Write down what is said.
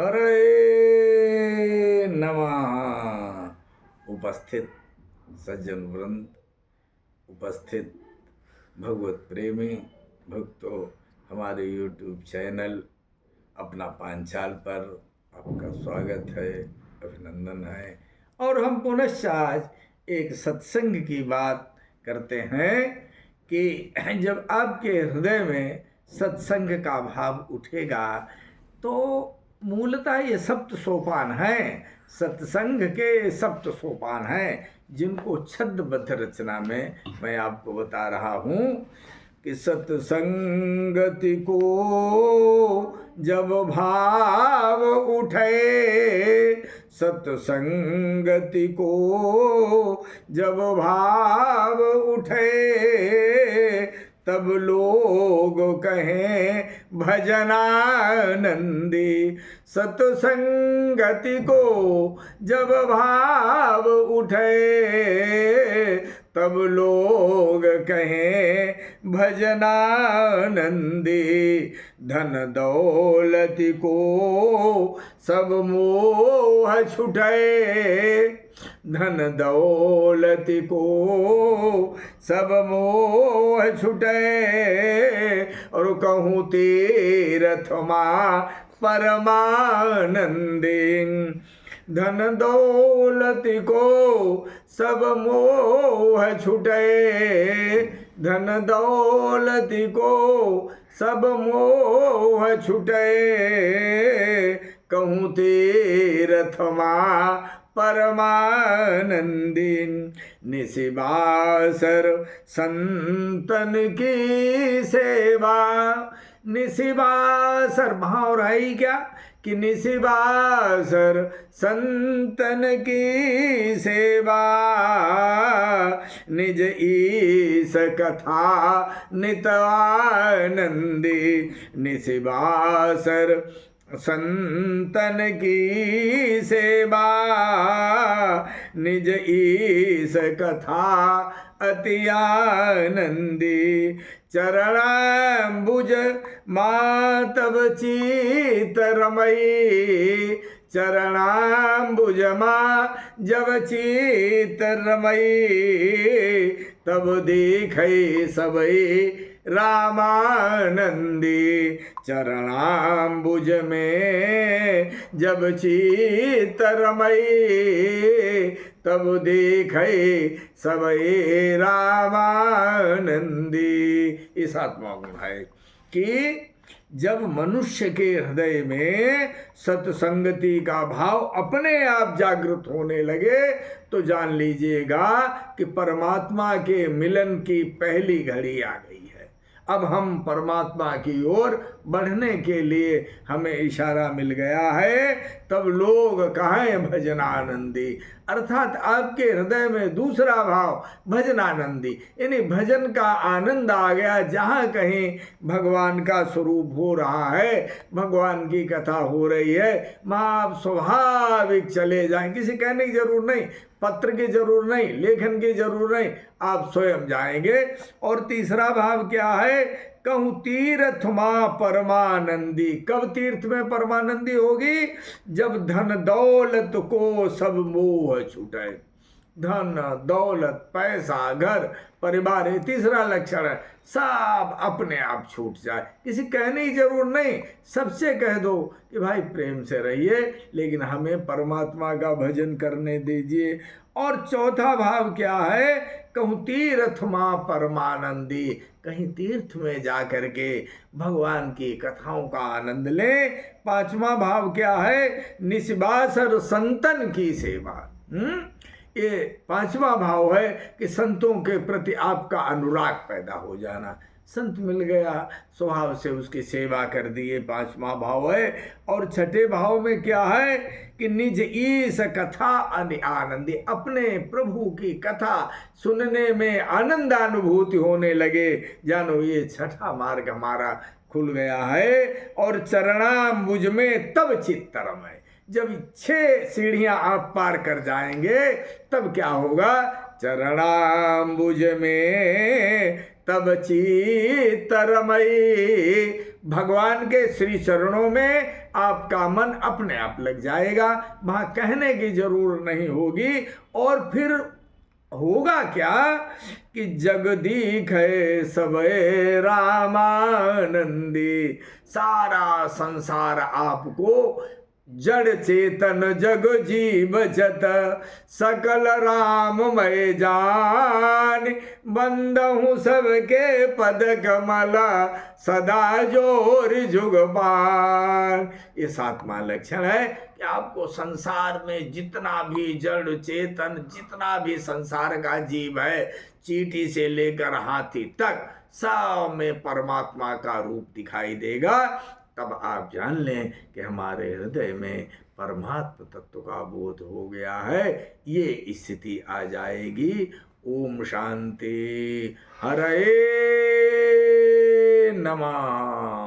हरे नमः। उपस्थित सज्जन वृंद, उपस्थित भगवत प्रेमी भक्तों, हमारे YouTube चैनल अपना पांचाल पर आपका स्वागत है, अभिनंदन है। और हम पुनश्च आज एक सत्संग की बात करते हैं कि जब आपके हृदय में सत्संग का भाव उठेगा तो मूलतः ये सप्त सोपान हैं, सत्संग के सप्त सोपान हैं, जिनको छद्मबद्ध रचना में मैं आपको बता रहा हूँ कि सत्संगति को जब भाव उठे, सत्संगति को जब भाव उठे, तब लोग कहें भजनानंदी। सत्संगति को जब भाव उठे, तब लोग कहें भजनानंदी। धन दौलत को सब मोह छुटे, धन दौलत को सब मोह छुटे, और कहूँ तीरथ माँ परमानंदी। धन दौलत को सब मोह छुटे, धन दौलत को सब मोह छुटे, कहूँ तीरथ माँ परमानंदी। निशिबासर संतन की सेवा, निशिबासर भाव रही क्या कि निशिबासर संतन की सेवा, निज ईश कथा नित आनंदी। निशिबासर संतन की सेवा, निज ईश कथा अति आनंदी। चरणाम्बुज मातब चित रमई, चरणाम्बुज माँ जब चित रमई, तब देखै सबई रामानंदी। चरणाम्बुज में जब चित रमई, तब देखै सबई रामानंदी। इस आत्मा गुण है कि जब मनुष्य के हृदय में सत्संगति का भाव अपने आप जागृत होने लगे, तो जान लीजिएगा कि परमात्मा के मिलन की पहली घड़ी आ गई है। अब हम परमात्मा की ओर बढ़ने के लिए हमें इशारा मिल गया है। तब लोग कहें भजनानंदी, अर्थात आपके हृदय में दूसरा भाव भजनानंदी, यानी भजन का आनंद आ गया। जहाँ कहीं भगवान का स्वरूप हो रहा है, भगवान की कथा हो रही है, वहाँ आप स्वाभाविक चले जाएं, किसी कहने की जरूर नहीं, पत्र की जरूर नहीं, लेखन की जरूर नहीं, आप स्वयं जाएंगे। और तीसरा भाव क्या है, कहूँ तीर्थ माँ परमानंदी। कब तीर्थ में परमानंदी होगी, जब धन दौलत को सब मोह छूटे। धन दौलत पैसा घर परिवार, ये तीसरा लक्षण है, सब अपने आप छूट जाए, किसी कहने की जरूर नहीं। सबसे कह दो कि भाई प्रेम से रहिए, लेकिन हमें परमात्मा का भजन करने दीजिए। और चौथा भाव क्या है, कहूँ तीर्थ माँ परमानंदी, कहीं तीर्थ में जा करके भगवान की कथाओं का आनंद ले। पांचवा भाव क्या है, निशिबासर संतन की सेवा। ये पांचवा भाव है कि संतों के प्रति आपका अनुराग पैदा हो जाना। संत मिल गया, स्वभाव से उसकी सेवा कर दिए, पांचवा भाव है। और छठे भाव में क्या है कि निज ईश कथा आनंदी, अपने प्रभु की कथा सुनने में आनंदानुभूति होने लगे। जानो ये छठा मार्ग हमारा खुल गया है। और चरणाम्बुज में तब चित्तरम है, जब 6 सीढ़ियां आप पार कर जाएंगे तब क्या होगा, चरणाम्बुज में तब चित्तरमयी, भगवान के श्री चरणों में आपका मन अपने आप लग जाएगा, वहां कहने की जरूर नहीं होगी। और फिर होगा क्या कि जगदीक है सबे रामानंदी, सारा संसार आपको जड़ चेतन जग जीव जत सकल राममय जान, बंदहूँ सबके पद कमल सदा जोर जुगपान। ये सातवां लक्षण है कि आपको संसार में जितना भी जड़ चेतन, जितना भी संसार का जीव है, चींटी से लेकर हाथी तक, सब में परमात्मा का रूप दिखाई देगा। तब आप जान लें कि हमारे हृदय में परमात्मा तत्व का बोध हो गया है, ये स्थिति आ जाएगी। ओम शांति, हरे नमः।